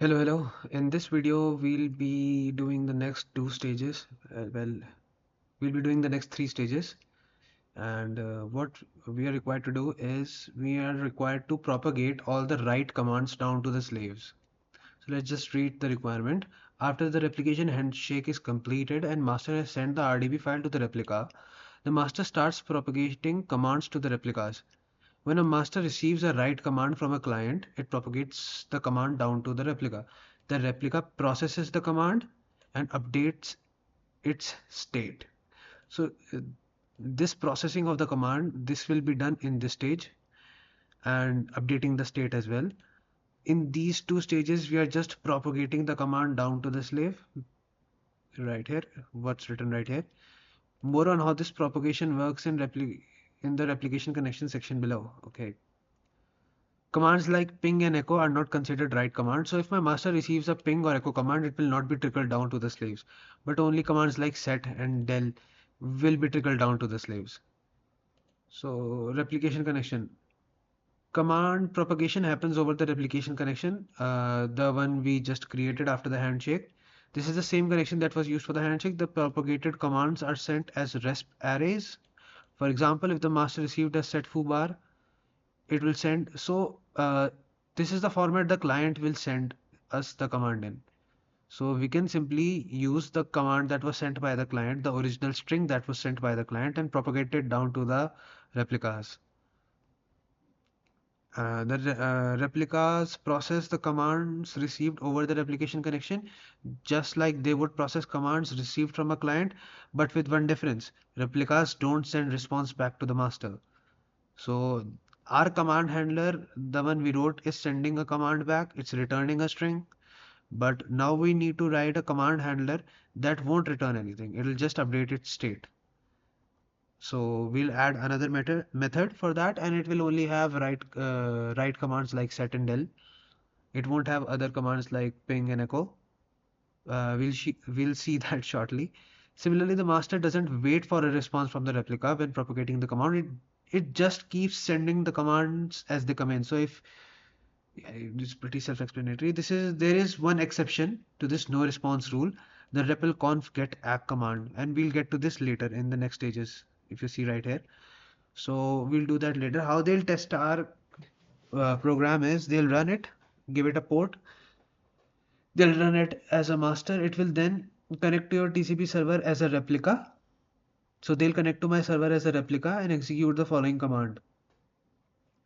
Hello. In this video, we'll be doing the next two stages. We'll be doing the next three stages. And what we are required to do is we are required to propagate all the write commands down to the slaves. So let's just read the requirement. After the replication handshake is completed and master has sent the RDB file to the replica, the master starts propagating commands to the replicas. When a master receives a write command from a client, it propagates the command down to the replica. The replica processes the command and updates its state. So this processing of the command, this will be done in this stage and updating the state as well. In these two stages, we are just propagating the command down to the slave right here, what's written right here. More on how this propagation works in the replication connection section below. Okay. Commands like ping and echo are not considered write commands. So if my master receives a ping or echo command, it will not be trickled down to the slaves. But only commands like set and del will be trickled down to the slaves. So replication connection. Command propagation happens over the replication connection, the one we just created after the handshake. This is the same connection that was used for the handshake. The propagated commands are sent as resp arrays. For example, if the master received a set foo bar, it will send. This is the format the client will send us the command in. So we can simply use the command that was sent by the client, the original string that was sent by the client, and propagate it down to the replicas. The replicas process the commands received over the replication connection, just like they would process commands received from a client, but with one difference. Replicas don't send response back to the master. So our command handler, the one we wrote, is sending a command back. It's returning a string. But now we need to write a command handler that won't return anything. It'll just update its state. So we'll add another method for that, and it will only have write commands like set and del. It won't have other commands like ping and echo. We'll see that shortly. Similarly, the master doesn't wait for a response from the replica when propagating the command. It just keeps sending the commands as they come in. So if yeah, it's pretty self-explanatory. There is one exception to this no response rule, the repl conf get app command, and we'll get to this later in the next stages. If you see right here, so we'll do that later. How they'll test our program is they'll run it, give it a port, they'll run it as a master. It will then connect to your TCP server as a replica. So they'll connect to my server as a replica and execute the following command.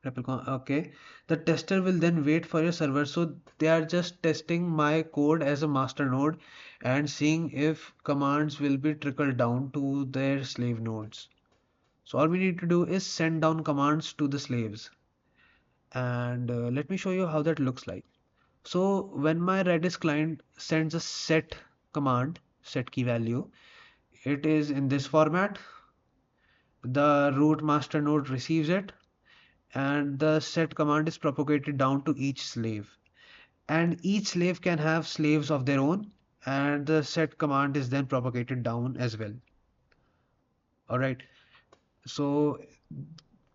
Okay. The tester will then wait for your server. So they are just testing my code as a master node and seeing if commands will be trickled down to their slave nodes. So all we need to do is send down commands to the slaves. And let me show you how that looks like. So when my Redis client sends a set command, set key value, it is in this format. The root master node receives it, and the set command is propagated down to each slave. And each slave can have slaves of their own, and the set command is then propagated down as well. All right. So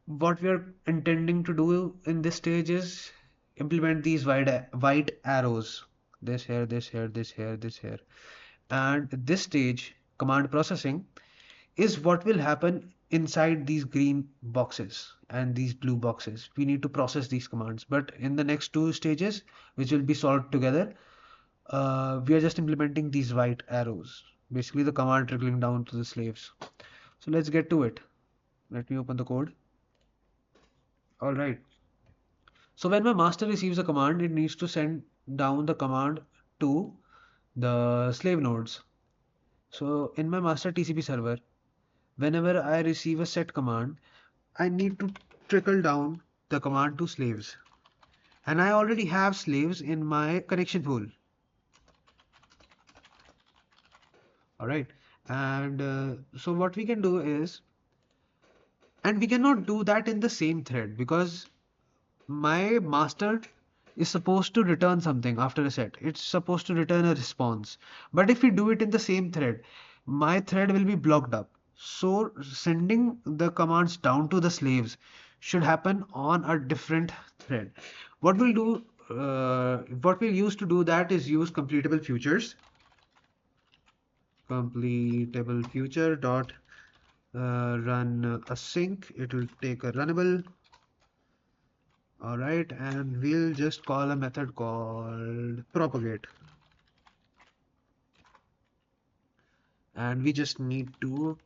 what we are intending to do in this stage is implement these white arrows. This here, this here, this here, this here. And this stage, command processing, is what will happen inside these green boxes and these blue boxes. We need to process these commands, but in the next two stages, which will be solved together, we are just implementing these white arrows, basically the command trickling down to the slaves. So let's get to it. Let me open the code. All right. So when my master receives a command, it needs to send down the command to the slave nodes. So in my master TCP server, whenever I receive a set command, I need to trickle down the command to slaves. And I already have slaves in my connection pool. All right. And so what we can do is, and we cannot do that in the same thread because my master is supposed to return something after a set. It's supposed to return a response. But if we do it in the same thread, my thread will be blocked up. So sending the commands down to the slaves should happen on a different thread. What we'll do what we'll use to do that is use completable futures. Completable future dot run async. It will take a runnable. All right, and we'll just call a method called propagate. And we just need to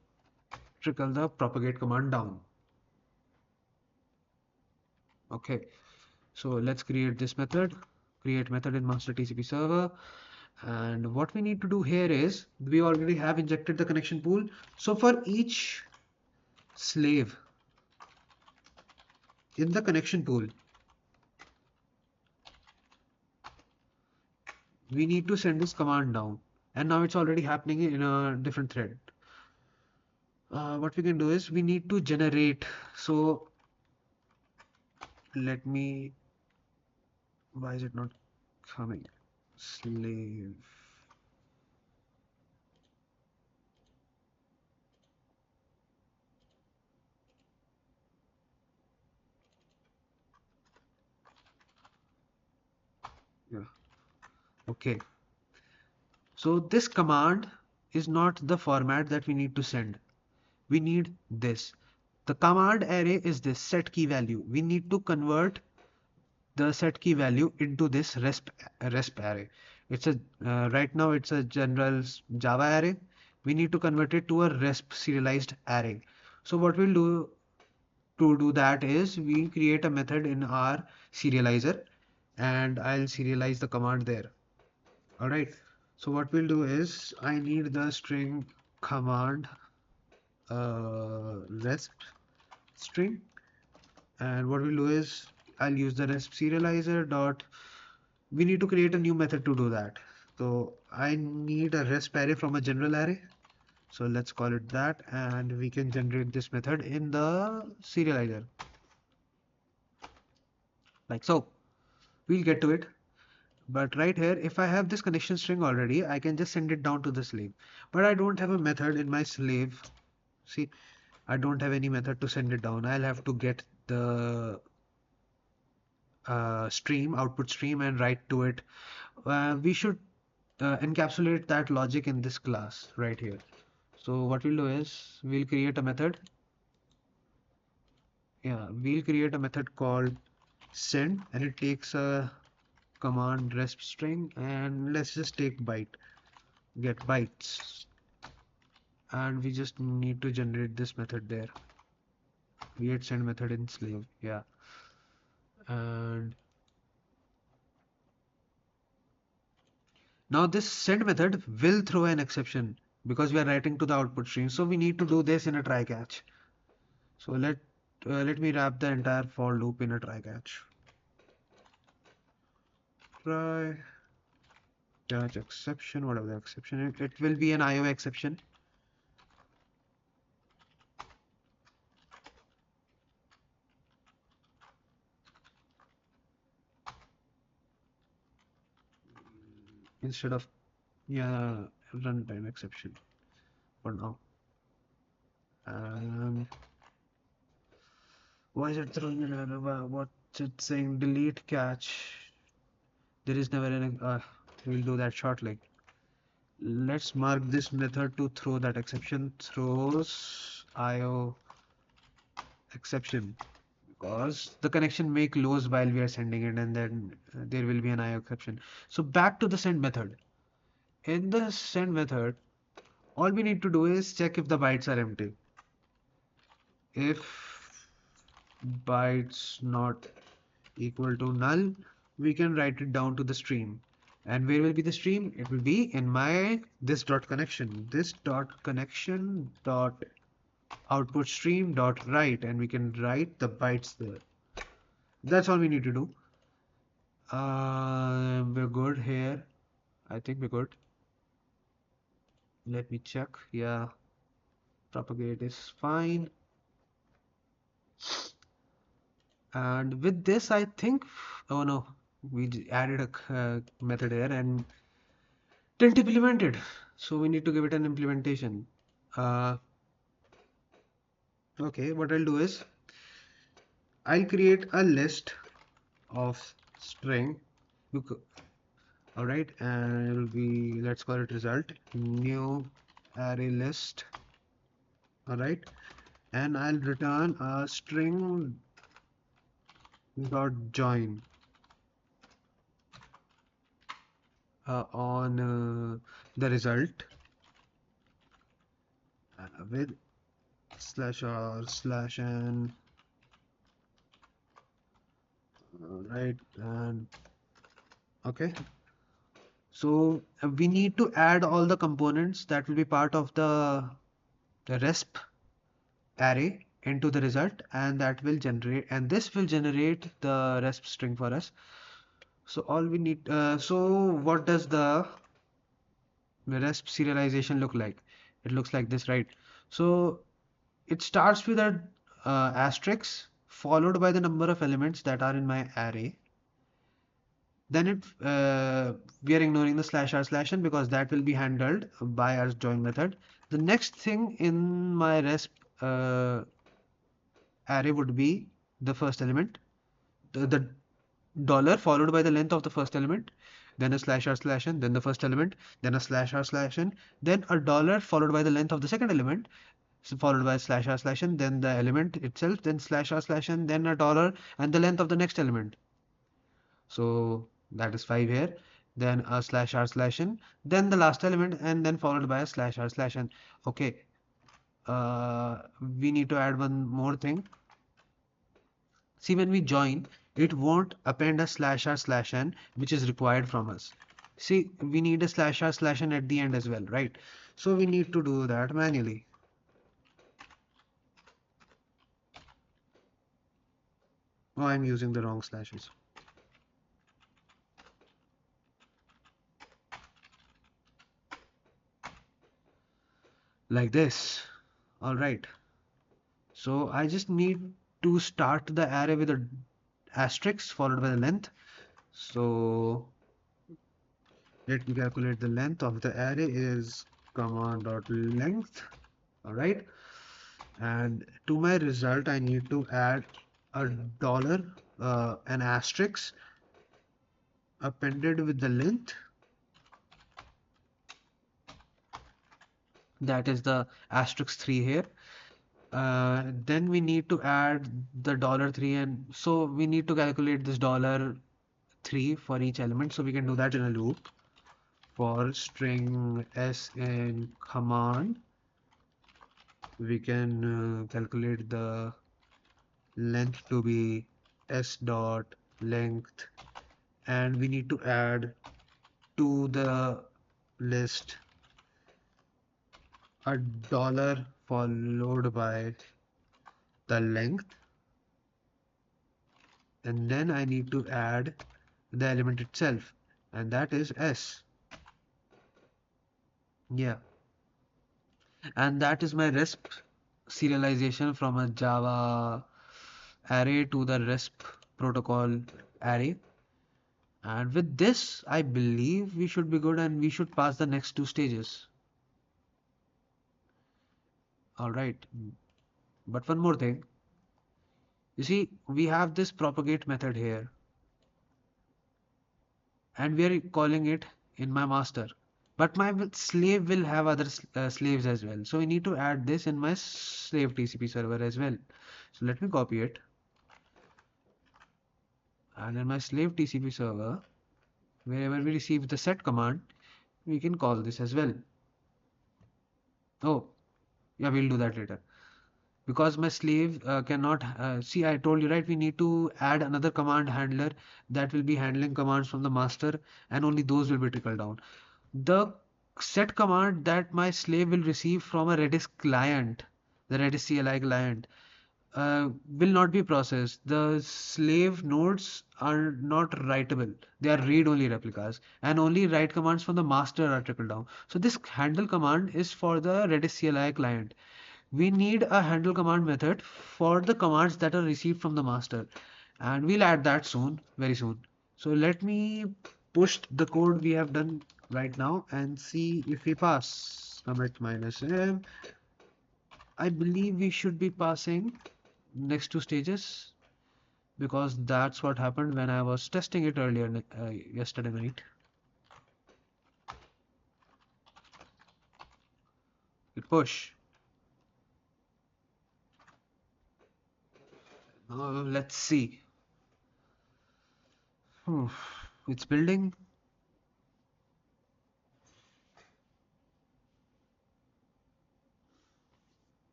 trickle the propagate command down. Okay, so let's create this method. Create method in master TCP server. And what we need to do here is we already have injected the connection pool. So for each slave in the connection pool, we need to send this command down. And now it's already happening in a different thread. What we can do is we need to generate. So let me, why is it not coming? Slave. Yeah. Okay. So this command is not the format that we need to send. We need this. The command array is this set key value. We need to convert the set key value into this resp array. It's a right now it's a general Java array. We need to convert it to a resp serialized array. So what we'll do to do that is we create a method in our serializer, and I'll serialize the command there. All right. So what we'll do is I need the string command resp string, and what we'll do is I'll use the resp serializer dot. We need to create a new method to do that. So I need a resp array from a general array. So let's call it that, and we can generate this method in the serializer like so. We'll get to it. But right here, if I have this connection string already, I can just send it down to the slave. But I don't have a method in my slave. See, I don't have any method to send it down. I'll have to get the stream, output stream, and write to it. We should encapsulate that logic in this class right here. So what we'll do is we'll create a method. Yeah, we'll create a method called send, and it takes a command resp string, and let's just take byte, get bytes, and we just need to generate this method there. Create send method in slave. Yeah, and now this send method will throw an exception because we are writing to the output stream. So we need to do this in a try catch. So let me wrap the entire for loop in a try catch. Try catch exception, whatever the exception is. It will be an IO exception. Instead of, yeah, runtime exception for now. Why is it throwing an error? What's it saying? Delete catch. There is never an. We'll do that shortly. Let's mark this method to throw that exception. Throws IO exception because the connection may close while we are sending it, and then there will be an IO exception. So back to the send method. In the send method, all we need to do is check if the bytes are empty. If bytes not equal to null, we can write it down to the stream. And where will be the stream? It will be in my this dot connection. This dot connection dot output stream dot write, and we can write the bytes there. That's all we need to do. We're good here. I think we're good. Let me check. Yeah, propagate is fine. And with this, I think, oh no, we added a method here and didn't implement it. So we need to give it an implementation. Uh, okay, what I'll do is I'll create a list of string All right, and it'll be, let's call it result, new array list. All right, and I'll return a string dot join on the result with slash r slash n. Right, and okay. So we need to add all the components that will be part of the resp array into the result, and that will generate, and this will generate the resp string for us. So all we need, so what does the resp serialization look like? It looks like this, right? So it starts with a asterisk followed by the number of elements that are in my array. Then we are ignoring the slash r slash n because that will be handled by our join method. The next thing in my resp array would be the first element, the dollar followed by the length of the first element, then a slash r slash n, then the first element, then a slash r slash n, then a dollar followed by the length of the second element, so followed by slash r slash n, then the element itself, then slash r slash n, then a dollar and the length of the next element. So that is 5 here, then a slash r slash n, then the last element, and then followed by a slash r slash n. Okay, we need to add one more thing. See, when we join, it won't append a slash r slash n, which is required from us. See, we need a slash r slash n at the end as well, right? So we need to do that manually. Oh, I'm using the wrong slashes. Like this. All right. So I just need to start the array with a asterisk followed by the length. So let me calculate the length of the array is command.length. All right. And to my result, I need to add a dollar, an asterisk appended with the length. That is the asterisk 3 here. Then we need to add the $3, and so we need to calculate this $3 for each element. So we can do that in a loop for string s in command. We can calculate the length to be s dot length, and we need to add to the list a dollar followed by the length, and then I need to add the element itself, and that is s. Yeah, and that is my resp serialization from a Java array to the resp protocol array. And with this, I believe we should be good and we should pass the next two stages. All right. But one more thing. You see, we have this propagate method here, and we are calling it in my master. But my slave will have other slaves as well. So we need to add this in my slave TCP server as well. So let me copy it. And in my slave TCP server, wherever we receive the set command, we can call this as well. Oh, yeah, we'll do that later. Because my slave cannot see, I told you, right, we need to add another command handler that will be handling commands from the master, and only those will be trickled down. The set command that my slave will receive from a Redis client, the Redis CLI client, will not be processed. The slave nodes are not writable. They are read-only replicas, and only write commands from the master are trickled down. So this handle command is for the Redis CLI client. We need a handle command method for the commands that are received from the master, and we'll add that soon, very soon. So let me push the code we have done right now and see if we pass. Commit minus m. I believe we should be passing next two stages. because that's what happened when I was testing it earlier yesterday night. Hit push. Let's see. Hmm. It's building.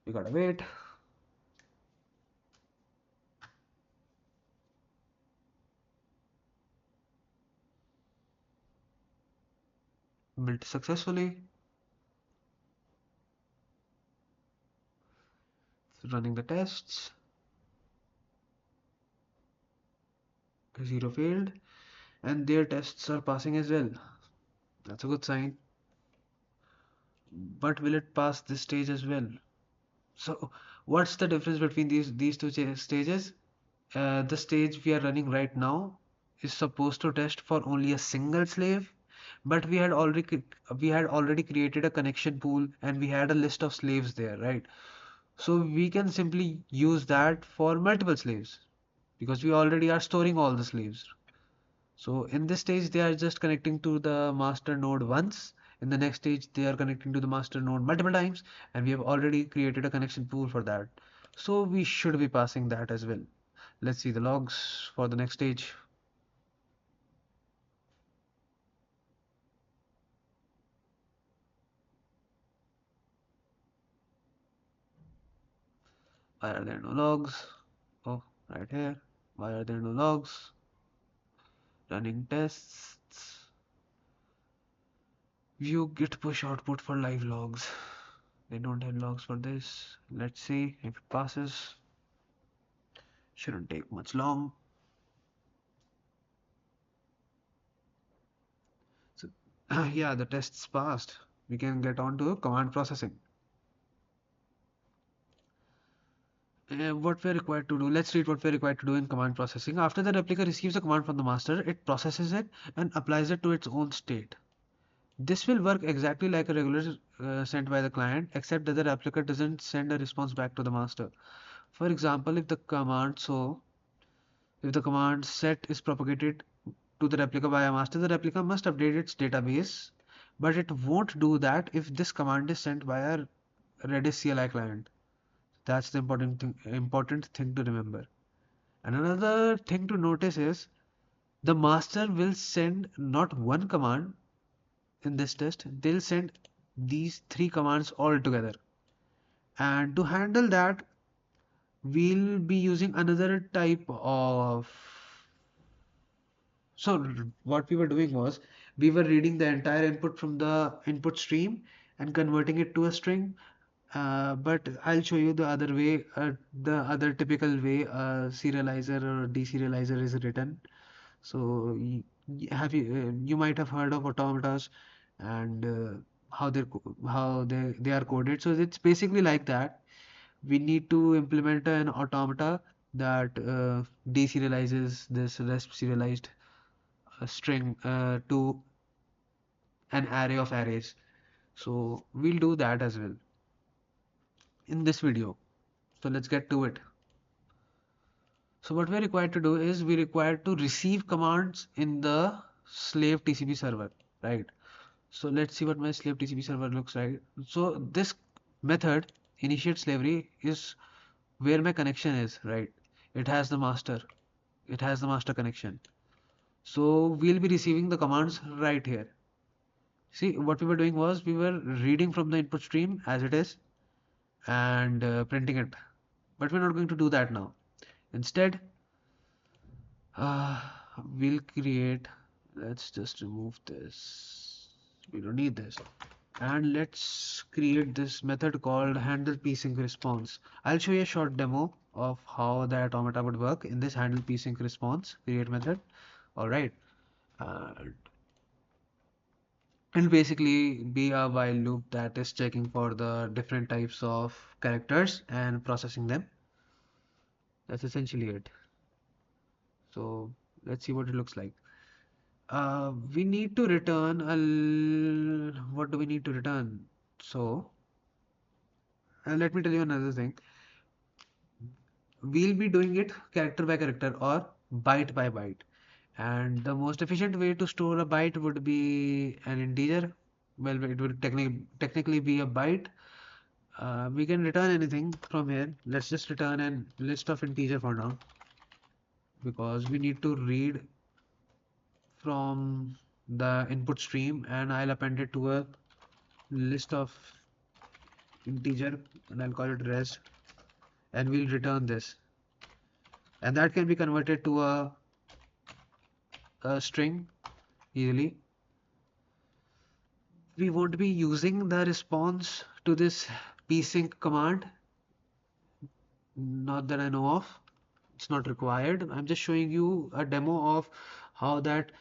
We gotta wait. Built successfully. It's running the tests. Zero failed. And their tests are passing as well. That's a good sign. But will it pass this stage as well? So, what's the difference between these two stages? The stage we are running right now is supposed to test for only a single slave, but we had already created a connection pool and we had a list of slaves there, right? So we can simply use that for multiple slaves because we already are storing all the slaves. So in this stage, they are just connecting to the master node once. In the next stage, they are connecting to the master node multiple times, and we have already created a connection pool for that. So we should be passing that as well. Let's see the logs for the next stage. Why are there no logs? Oh, right here. Why are there no logs? Running tests. View git push output for live logs. They don't have logs for this. Let's see if it passes. Shouldn't take much long. So, yeah, the tests passed. We can get on to command processing. What we're required to do, let's read what we're required to do in command processing. After the replica receives a command from the master, it processes it and applies it to its own state. This will work exactly like a regular sent by the client, except that the replica doesn't send a response back to the master. For example, if the command set is propagated to the replica by a master, the replica must update its database, but it won't do that if this command is sent by a Redis CLI client. That's the important thing to remember. And another thing to notice is the master will send not one command in this test, they'll send these three commands all together. And to handle that, we'll be using another type of. So what we were doing was we were reading the entire input from the input stream and converting it to a string. But I'll show you the other way, the other typical way a serializer or deserializer is written. So you might have heard of automatas and how they are coded. So it's basically like that. We need to implement an automata that deserializes this rest serialized string to an array of arrays. So we'll do that as well in this video. So let's get to it. So what we're required to do is we required to receive commands in the slave TCP server, right? So let's see what my slave TCP server looks like. So this method, initiate slavery, is where my connection is, right? It has the master. It has the master connection. So we'll be receiving the commands right here. See, what we were doing was we were reading from the input stream as it is and printing it. But we're not going to do that now. Instead, uh, we'll create, let's just remove this. We don't need this. And let's create this method called handle psync response. I'll show you a short demo of how the automata would work in this handle psync response create method. All right. Uh, it'll basically be a while loop that is checking for the different types of characters and processing them. That's essentially it. So let's see what it looks like. We need to return what do we need to return? So let me tell you another thing. we'll be doing it character by character or byte by byte. And the most efficient way to store a byte would be an integer. Well, it would technically be a byte. We can return anything from here. Let's just return a list of integer for now because we need to read from the input stream, and I'll append it to a list of integer and I'll call it res, and we'll return this, and that can be converted to a string easily. We won't be using the response to this psync command, not that I know of. It's not required. I'm just showing you a demo of how that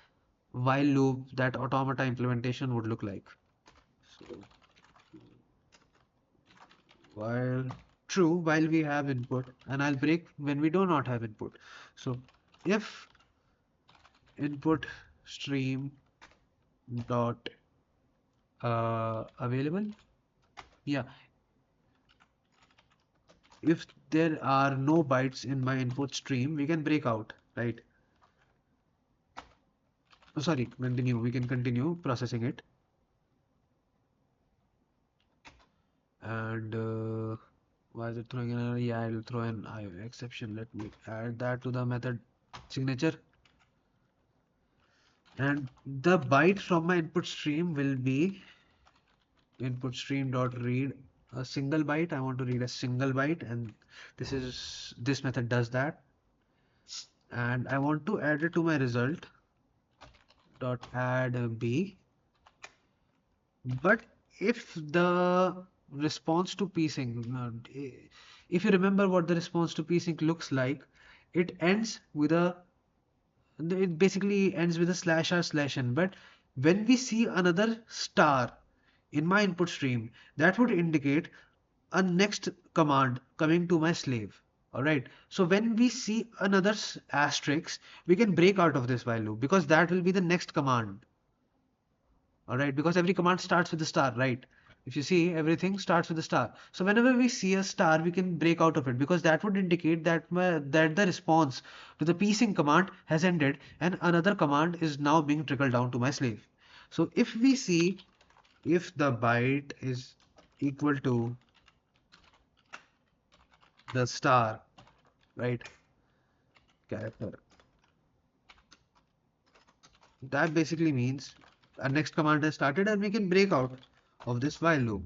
while loop, that automata implementation would look like. So while true, while we have input, and I'll break when we do not have input. So if input stream dot available, yeah, if there are no bytes in my input stream, we can break out, right? Oh, sorry, continue. We can continue processing it. And why is it throwing an error? Yeah, it'll throw an IO exception. Let me add that to the method signature. And the byte from my input stream will be input stream dot read a single byte. I want to read a single byte, and this method does that. And I want to add it to my result dot add b. But if the response to psync, if you remember what the response to psync looks like, it ends with a it basically ends with a slash r slash n. But when we see another star in my input stream, that would indicate a next command coming to my slave. All right. So when we see another asterisk, we can break out of this while loop because that will be the next command. All right, because every command starts with a star, right? If you see, everything starts with a star. So whenever we see a star, we can break out of it because that would indicate that the response to the psync command has ended and another command is now being trickled down to my slave. So if we see if the byte is equal to the star, right, character, that basically means our next command has started and we can break out of this while loop.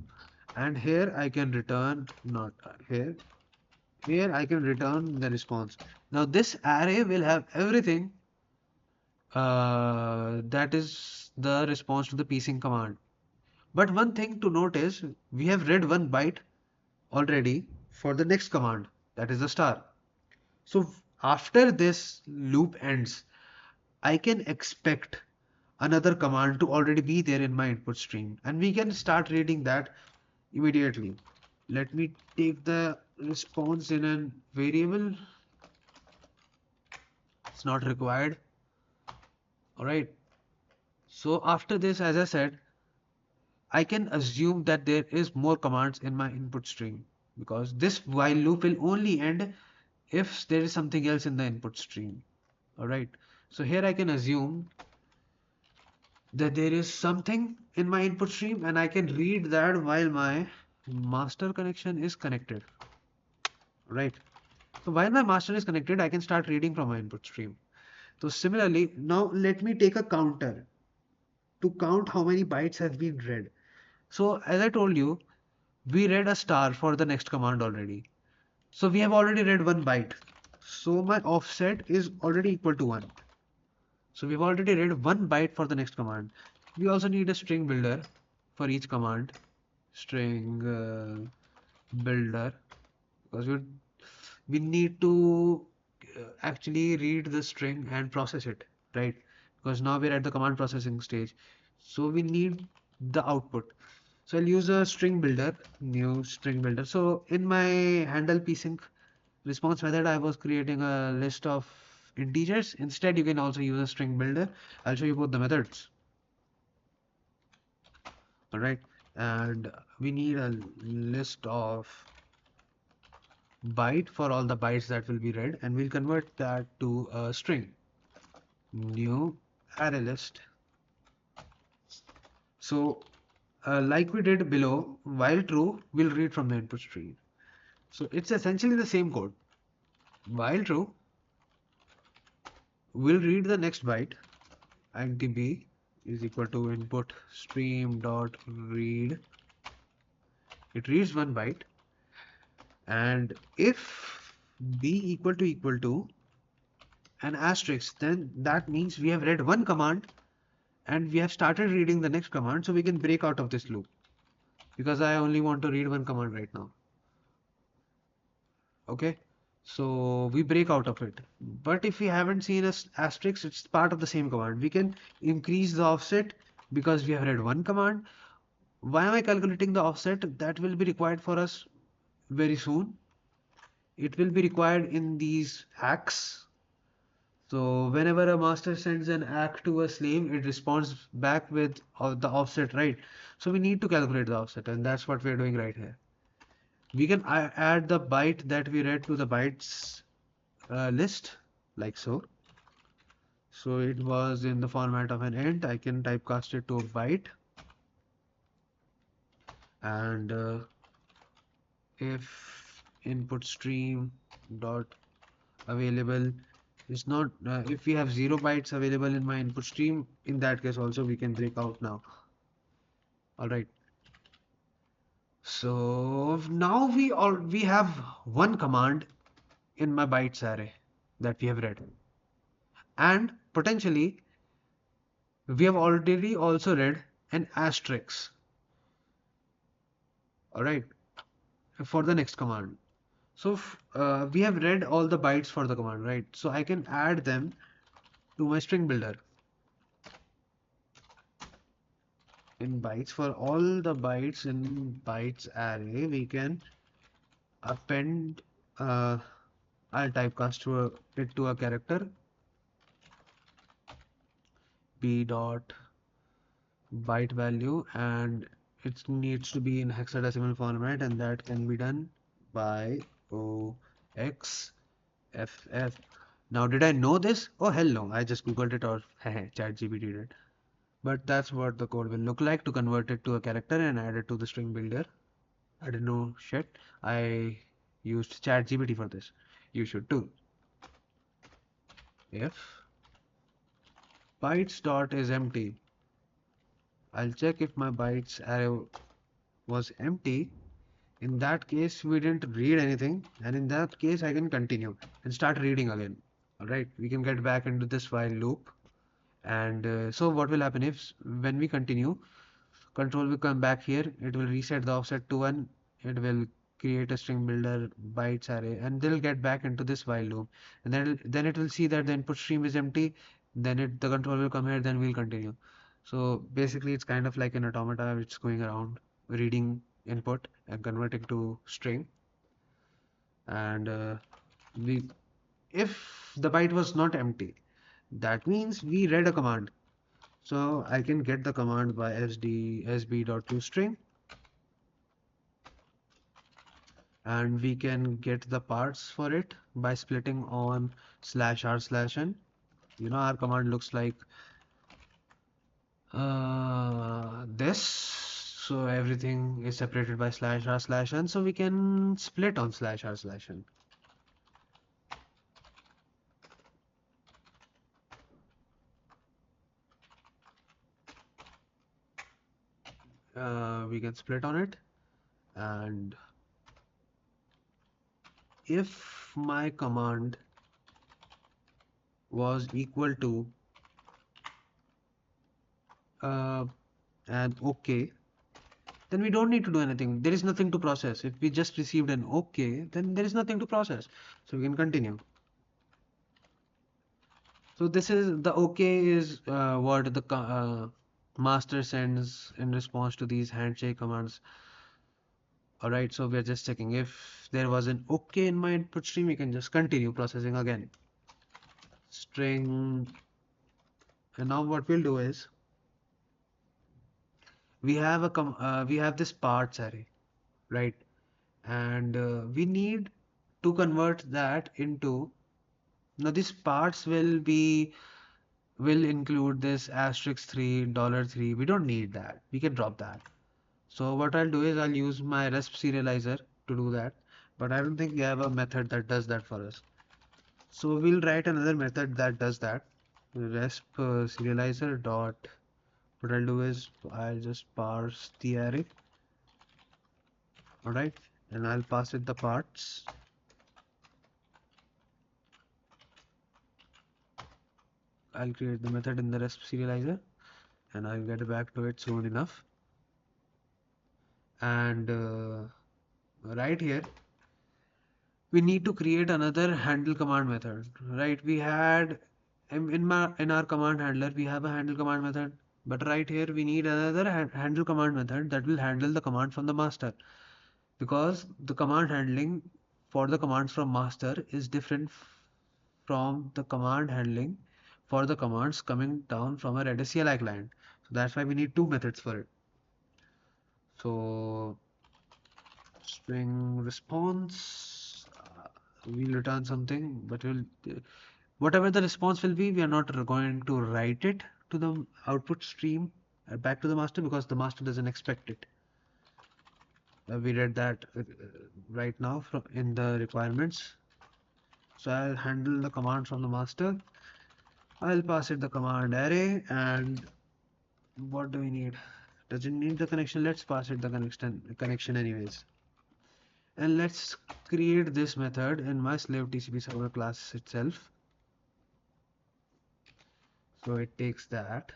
And here I can return, not here I can return the response. Now this array will have everything that is the response to the psync command. But one thing to note is we have read one byte already for the next command, that is the star. So after this loop ends, I can expect another command to already be there in my input stream, and we can start reading that immediately. Let me take the response in a variable. It's not required. All right. So after this, as I said, I can assume that there is more commands in my input stream because this while loop will only end if there is something else in the input stream. All right. So here I can assume that there is something in my input stream and I can read that while my master connection is connected. Right. So while my master is connected, I can start reading from my input stream. So similarly, now let me take a counter to count how many bytes have been read. So as I told you, we read a star for the next command already. So we have already read one byte. So my offset is already equal to 1. So we've already read one byte for the next command. We also need a string builder for each command. String builder, because we need to actually read the string and process it, right? Because now we're at the command processing stage. So we need the output. So I'll use a string builder, new string builder. So in my handle psync response method, I was creating a list of integers. Instead, you can also use a string builder. I'll show you both the methods. All right. And we need a list of byte for all the bytes that will be read, and we'll convert that to a string. New array list. So like we did below, while true, we'll read from the input stream. So it's essentially the same code. While true, we'll read the next byte. Int b is equal to input stream dot read. It reads one byte, and if b equal to an asterisk, then that means we have read one command and we have started reading the next command, so we can break out of this loop because I only want to read one command right now. Okay, so we break out of it. But if we haven't seen a asterisk, it's part of the same command. We can increase the offset because we have read one command. Why am I calculating the offset? That will be required for us very soon. It will be required in these acts. So whenever a master sends an ACK to a slave, it responds back with the offset, right? So we need to calculate the offset, and that's what we're doing right here. We can add the byte that we read to the bytes list, like so. So it was in the format of an int. I can typecast it to a byte, and if input stream dot available is not if we have 0 bytes available in my input stream, in that case also we can break out now. All right, so now we have one command in my bytes array that we have read, and potentially we have already also read an asterisk. All right, for the next command. So we have read all the bytes for the command, right? So I can add them to my string builder. In bytes, for all the bytes in bytes array, we can append, I'll typecast it to a character, b dot byte value, and it needs to be in hexadecimal format, and that can be done by oxff. Now, did I know this? Oh, hell no. I just googled it, or ChatGPT did. But that's what the code will look like to convert it to a character and add it to the string builder. I didn't know shit. I used ChatGPT for this. You should too. If bytes dot is empty, I'll check if my bytes array was empty. In that case, we didn't read anything, and in that case, I can continue and start reading again. All right, we can get back into this while loop. And so what will happen if when we continue, control will come back here, it will reset the offset to 1, it will create a string builder bytes array, and they'll get back into this while loop, and then it will see that the input stream is empty, then the control will come here, then we'll continue. So basically it's kind of like an automata which is going around reading input and converting to string. And we if the byte was not empty, that means we read a command. So I can get the command by sb.toString, and we can get the parts for it by splitting on /r/n. You know, our command looks like this. So everything is separated by /r/n. So we can split on /r/n. We can split on it, and if my command was equal to uh, and OK, then we don't need to do anything. There is nothing to process. If we just received an OK, then there is nothing to process. So we can continue. So this is the OK is what the master sends in response to these handshake commands. All right, so we're just checking if there was an OK in my input stream, we can just continue processing again. String, and now what we'll do is we have we have this parts array, right? And we need to convert that into, now these parts will include this asterisk 3, $3. We don't need that. We can drop that. So what I'll do is I'll use my Resp serializer to do that. But I don't think we have a method that does that for us. So we'll write another method that does that. Resp serializer dot. What I'll do is I'll just parse the array. Alright. And I'll pass it the parts. I'll create the method in the Resp serializer and I'll get back to it soon enough. And right here we need to create another handle command method, right? We had in our command handler we have a handle command method, but right here we need another handle command method that will handle the command from the master, because the command handling for the commands from master is different from the command handling for the commands coming down from a Redis CLI client. So that's why we need two methods for it. So string response, we'll return something, but we'll whatever the response will be, we are not going to write it to the output stream back to the master, because the master doesn't expect it. We read that right now from in the requirements. So I'll handle the command from the master. I'll pass it the command array, and what do we need? Doesn't need the connection. Let's pass it the connection anyways. And let's create this method in my slave TCP server class itself. So it takes that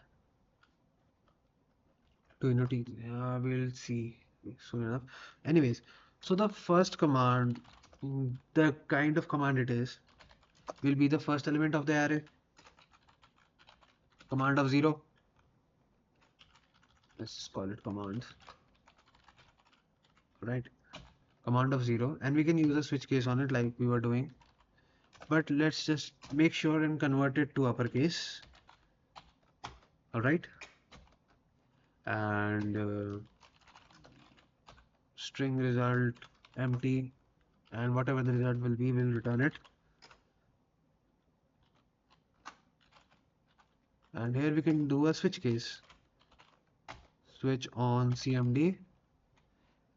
to we'll see soon enough. Anyways, so the first command, the kind of command it is, will be the first element of the array. Command of 0. Let's call it command. Right? Command of 0, and we can use a switch case on it like we were doing. But let's just make sure and convert it to uppercase. Alright. And string result empty, and whatever the result will be, we'll return it. And here we can do a switch case. Switch on CMD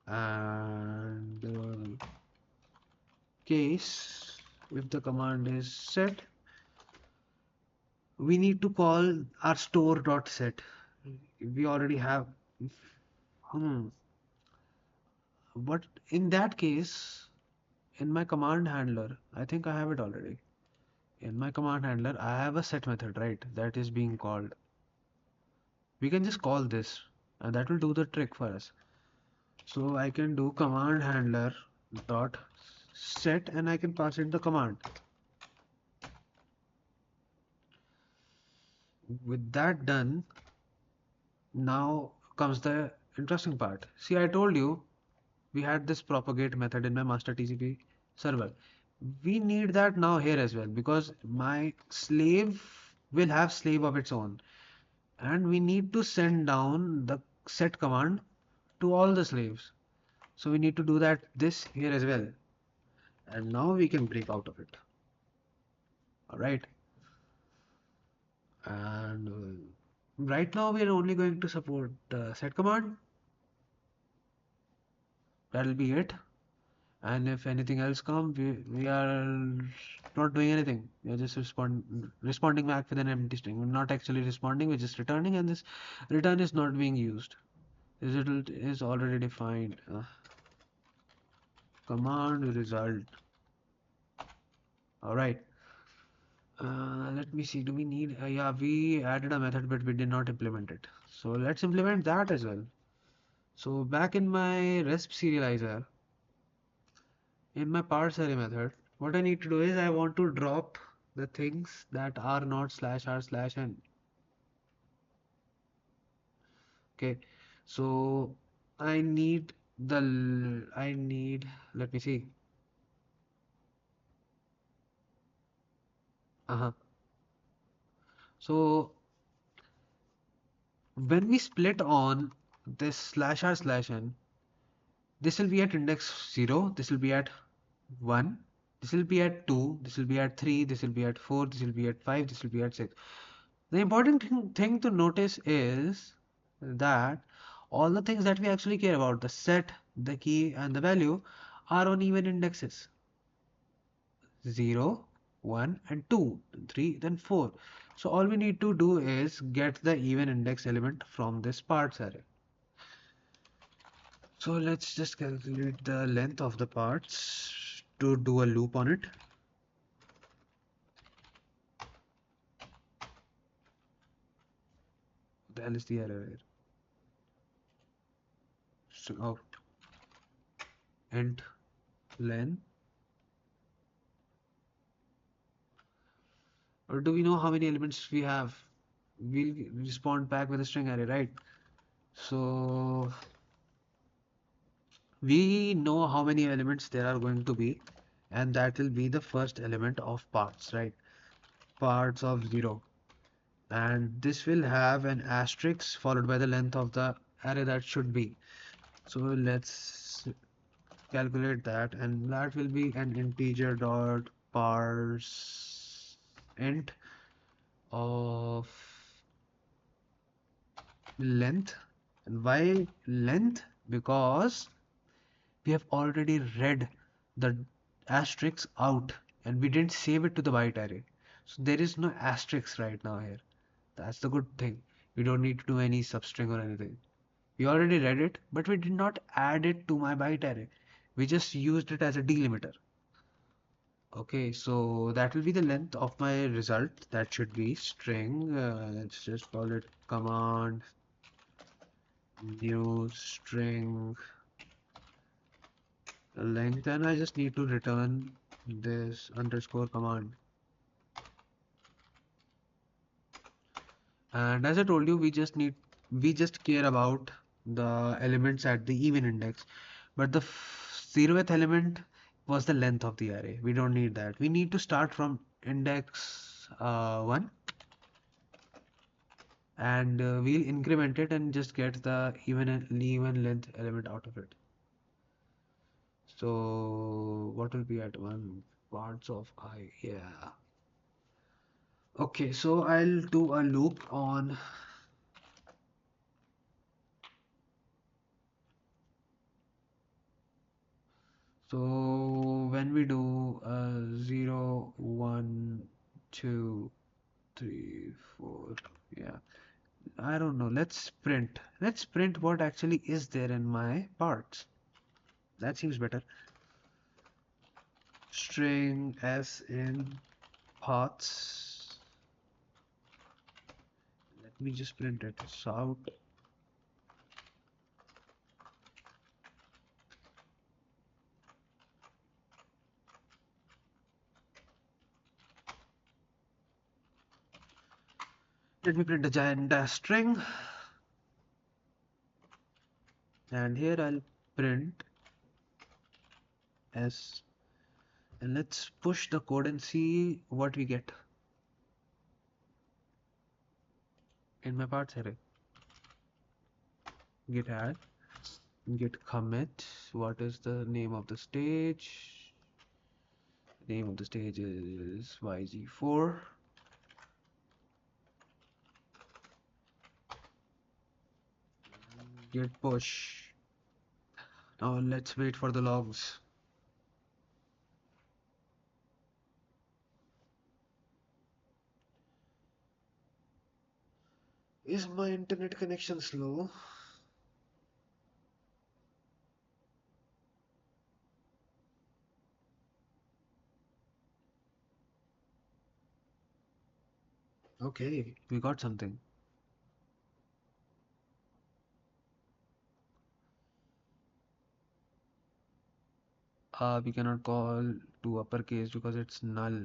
and case, if the command is set, we need to call our store.set. We already have. But in that case, in my command handler, I think I have it already. In my command handler, I have a set method, right? That is being called. We can just call this, and that will do the trick for us. So I can do command handler dot set, and I can pass it the command. With that done, now comes the interesting part. See, I told you we had this propagate method in my master TCP server. We need that now here as well, because my slave will have slave of its own, and we need to send down the set command to all the slaves. So we need to do that this here as well, and now we can break out of it. All right. And right now we are only going to support the set command. That'll be it. And if anything else comes, we are not doing anything. We are just responding back with an empty string. We're not actually responding, we're just returning, and this return is not being used. Result is already defined. Command result. All right. Let me see. Do we need? Yeah, we added a method, but we did not implement it. So let's implement that as well. So back in my Resp serializer, in my parse array method, what I need to do is I want to drop the things that are not /r/n. Okay, so I need let me see. So when we split on this /r/n, this will be at index 0, this will be at 1, This will be at 2, this will be at 3, this will be at 4, this will be at 5, this will be at 6. The important thing to notice is that all the things that we actually care about, the set, the key, and the value, are on even indexes. 0, 1, and 2, then 3, then 4. So all we need to do is get the even index element from this parts array. So let's just calculate the length of the parts to do a loop on it. The hell is the error here? So, oh, int len. Or do we know how many elements we have? We'll respond back with a string array, right? So we know how many elements there are going to be, and that will be the first element of parts, right? Parts of 0. And this will have an asterisk followed by the length of the array that should be. So let's calculate that, and that will be an integer dot parse int of length. And why length? Because we have already read the asterisk out and we didn't save it to the byte array. So there is no asterisk right now here. That's the good thing. We don't need to do any substring or anything. We already read it, but we did not add it to my byte array. We just used it as a delimiter. Okay, so that will be the length of my result. That should be string. Let's just call it command new string length, and I just need to return this underscore command. And as I told you, we just care about the elements at the even index, but the 0th element was the length of the array. We don't need that. We need to start from index 1, and we'll increment it and just get the even length element out of it. So what will be at 1? Parts of I, yeah. Okay, so I'll do a loop on. So when we do 0, 1, 2, 3, 4, yeah, I don't know. Let's print what actually is there in my parts. That seems better. String s in paths. Let me just print it. Shout. Let me print a giant string, and here I'll print s, and let's push the code and see what we get in my parts array. Git add, git commit. What is the name of the stage? The name of the stage is YG4. Git push. Now let's wait for the logs. Is my internet connection slow? Okay, we got something. We cannot call to uppercase because it's null.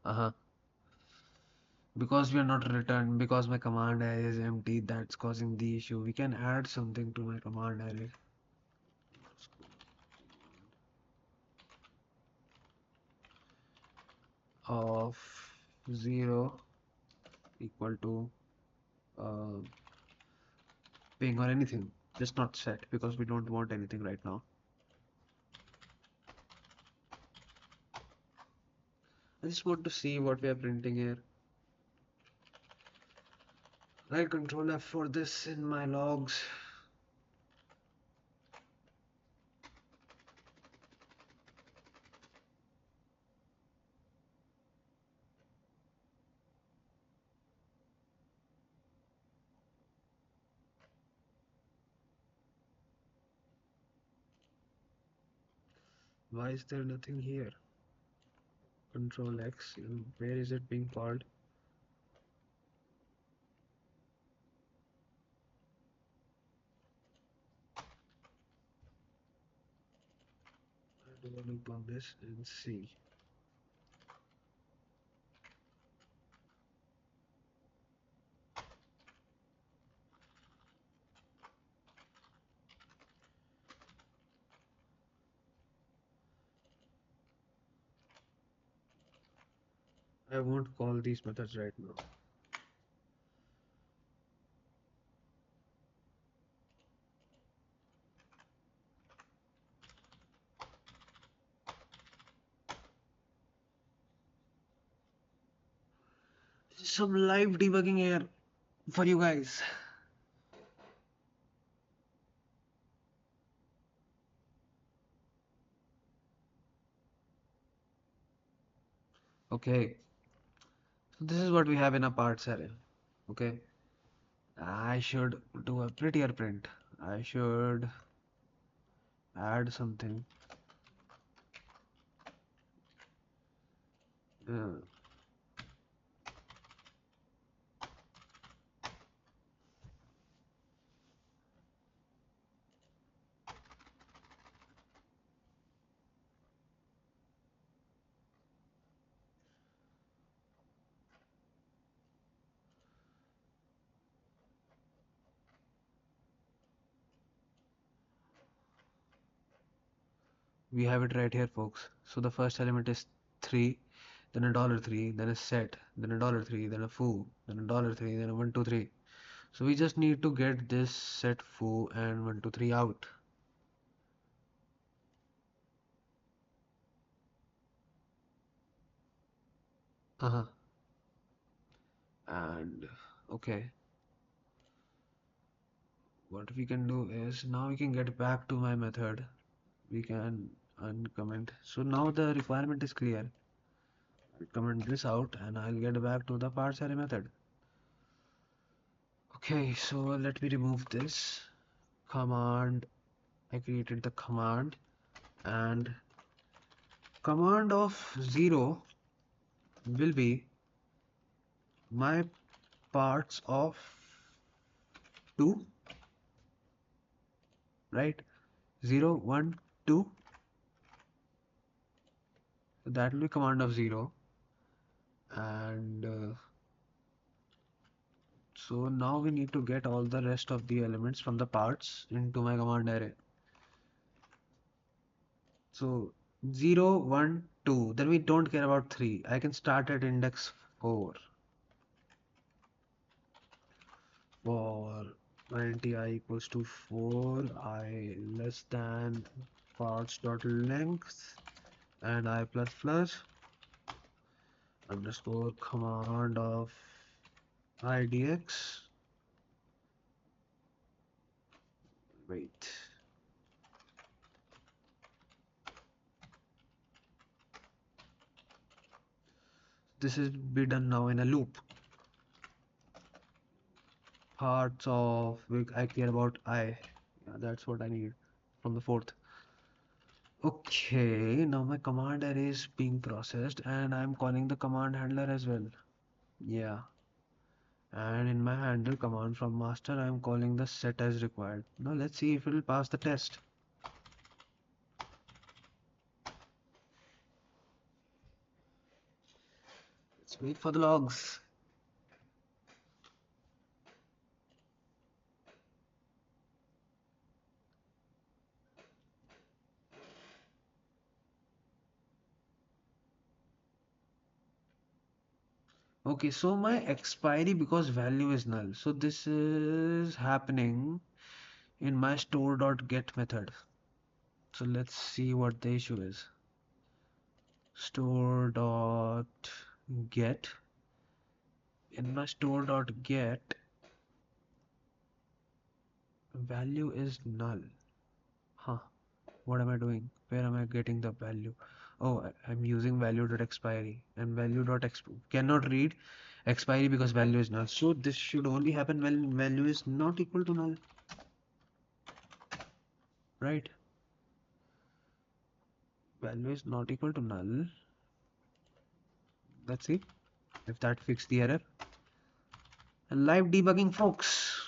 Uh-huh. Because we are not returned, because my command array is empty, that's causing the issue. We can add something to my command array. Of 0 equal to uh, ping or anything, just not set because we don't want anything right now. I just want to see what we are printing here. I'll control F for this in my logs. Why is there nothing here? Control X. And where is it being called? I'll do a loop on this and see. I won't call these methods right now. Some live debugging here for you guys. Okay, so this is what we have in a parts array. Okay, I should do a prettier print. I should add something. Uh, we have it right here, folks. So the first element is 3, then a dollar 3, then a set, then a dollar 3, then a foo, then a dollar 3, then a 1 2 3. So we just need to get this set foo and 1 2 3 out. Uh-huh. And okay, what we can do is now we can get back to my method. We can uncomment. So now the requirement is clear. I'll comment this out and I'll get back to the parse array method. Okay, so let me remove this command. I created the command, and command of 0 will be my parts of 2, right? 0 1 2. So that will be command of 0. And so now we need to get all the rest of the elements from the parts into my command array. So 0 1 2, then we don't care about 3. I can start at index 4. For int I equals to 4, I less than parts dot length, and I plus plus underscore command of idx. Wait, this is be done now in a loop. Parts of I care about I. Yeah, that's what I need from the fourth. Okay, now my command array is being processed and I'm calling the command handler as well. Yeah. And in my handle command from master, I'm calling the set as required. Now let's see if it will pass the test. Let's wait for the logs. Okay, so my expiry because value is null. So this is happening in my store.get method. So let's see what the issue is. store dot get. In my store dot get, value is null. Huh. What am I doing? Where am I getting the value? Oh, I'm using value.expiry, and value.exp cannot read expiry because value is null. So this should only happen when value is not equal to null, right? Value is not equal to null. Let's see if that fixed the error. And live debugging, folks.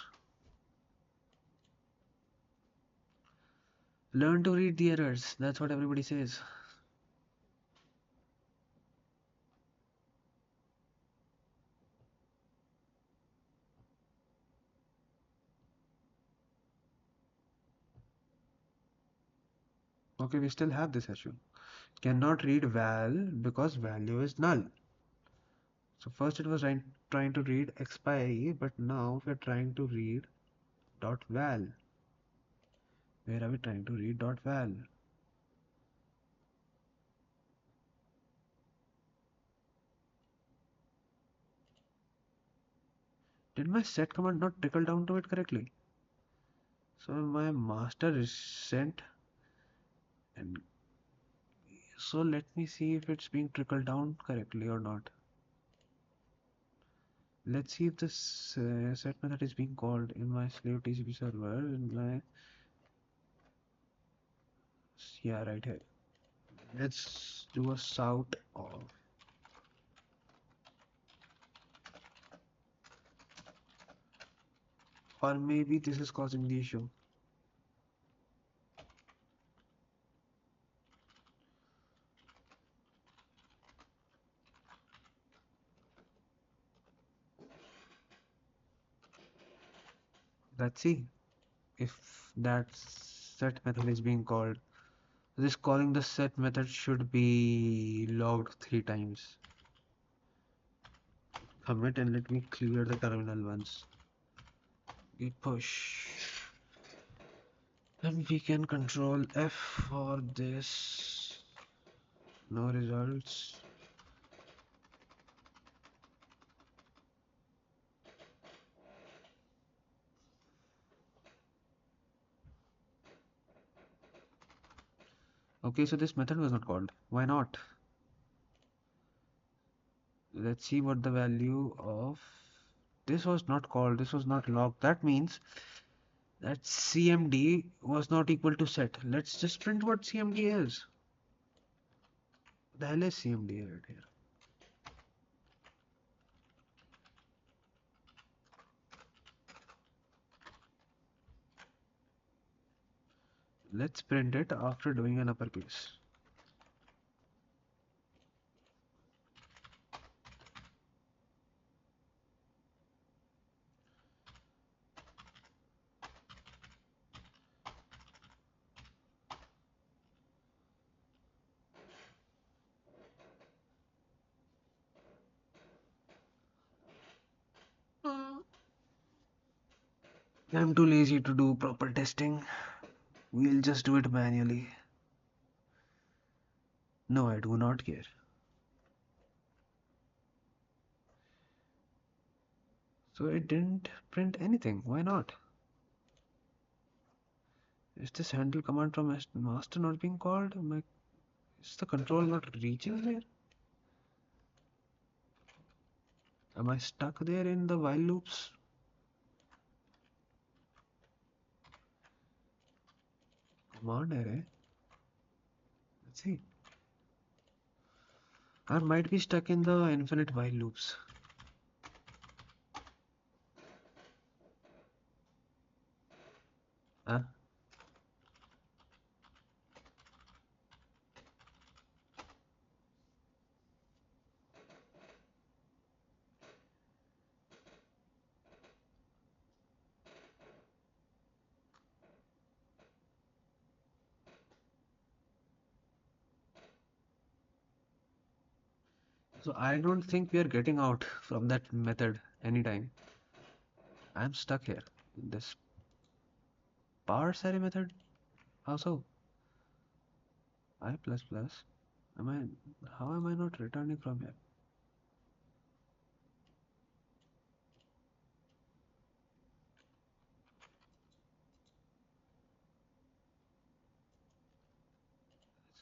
Learn to read the errors. That's what everybody says. Okay, we still have this issue. Cannot read val because value is null. So first it was trying to read expiry, but now we're trying to read dot val. Where are we trying to read dot val? Did my set command not trickle down to it correctly? So my master is sent, and so let me see if it's being trickled down correctly or not. Let's see if this set method is being called in my slave TCP server. In my yeah, right here. Let's do a shout of, or maybe this is causing the issue. Let's see if that set method is being called. This calling the set method should be logged 3 times. Commit and let me clear the terminal once. Git push. And we can control F for this. No results. Okay, so this method was not called. Why not? Let's see what the value of this was not called. This was not logged. That means that CMD was not equal to set. Let's just print what CMD is. The hell is CMD right here? Let's print it after doing an uppercase. I'm too lazy to do proper testing. We'll just do it manually. No, I do not care. So it didn't print anything. Why not? Is this handle command from master not being called? Is the control not reaching there? Am I stuck there in the while loops? Command array. Let's see. I might be stuck in the infinite while loops. Huh? So I don't think we are getting out from that method anytime. I'm stuck here in this parse array method. How so? I plus plus. Am I, how am I not returning from here?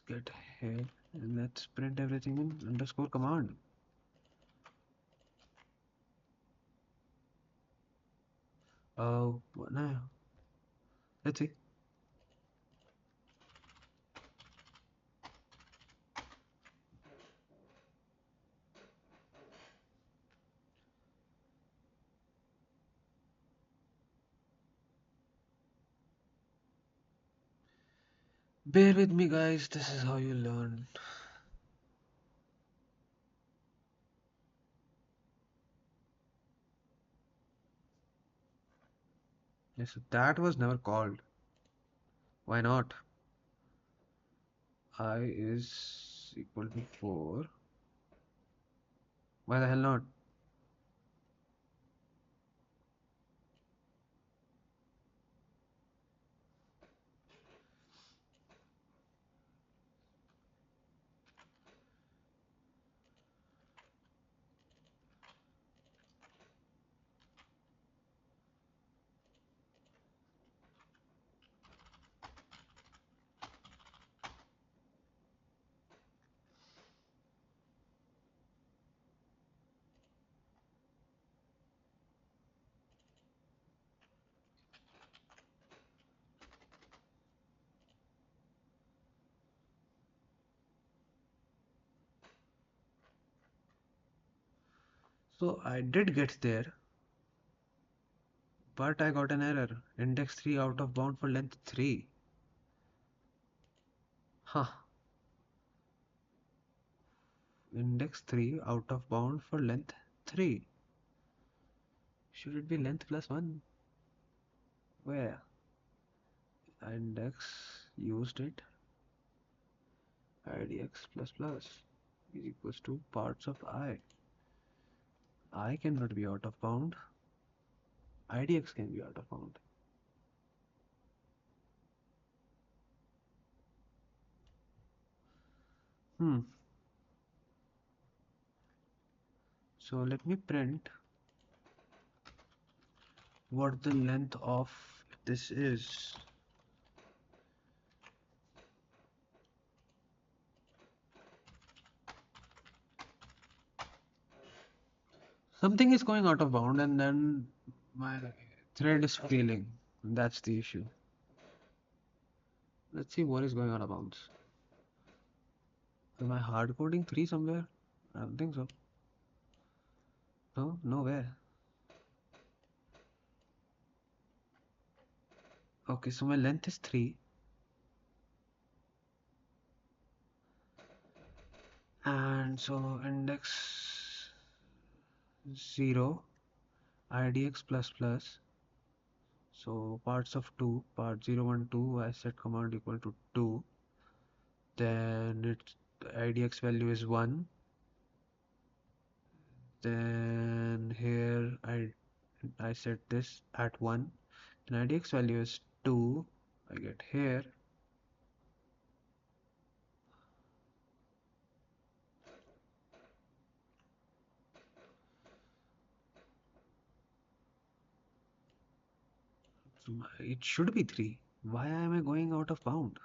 Let's get here and let's print everything in underscore command. Oh, no. Let's see. Bear with me, guys. This is how you learn. Yes, that was never called. Why not? I is equal to 4. Why the hell not? So I did get there, but I got an error. Index 3 out of bound for length 3. Huh. Index 3 out of bound for length 3. Should it be length plus 1? Where? Index used it. idx plus plus is equals to parts of I. I cannot be out of bound. idx can be out of bound. Hmm. So let me print what the length of this is. Something is going out of bound and then my thread is failing. That's the issue. Let's see what is going out of bounds. Am I hard coding 3 somewhere? I don't think so. No, nowhere. Okay, so my length is 3 and so index 0 idx plus plus, so parts of 2, part 0 1 2, I set command equal to 2, then its idx value is 1, then here I set this at 1, and idx value is 2. I get here. So it should be 3. Why am I going out of bound?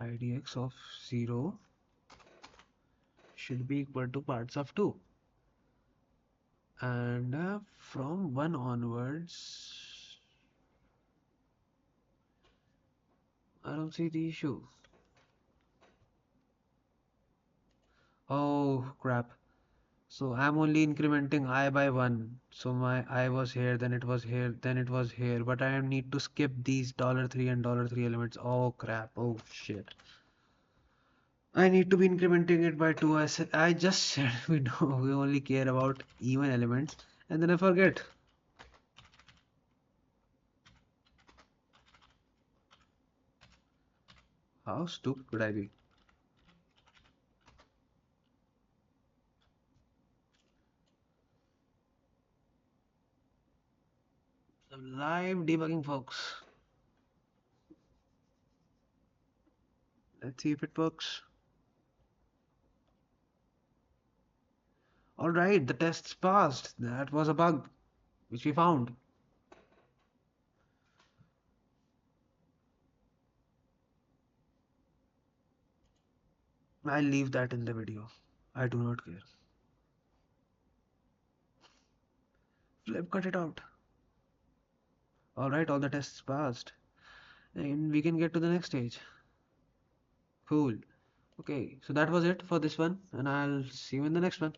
idx of 0 should be equal to parts of 2. And from 1 onwards, I don't see the issue. Oh crap. So I'm only incrementing I by 1. So my I was here, then it was here, then it was here. But I need to skip these $3 and $3 elements. Oh crap. Oh shit. I need to be incrementing it by 2. I just said we only care about even elements, and then I forget. How stupid could I be? Live debugging, folks. Let's see if it works. All right, the tests passed. That was a bug which we found. I'll leave that in the video. I do not care. Flip, cut it out. All right, all the tests passed. And we can get to the next stage. Cool. Okay, so that was it for this one, and I'll see you in the next one.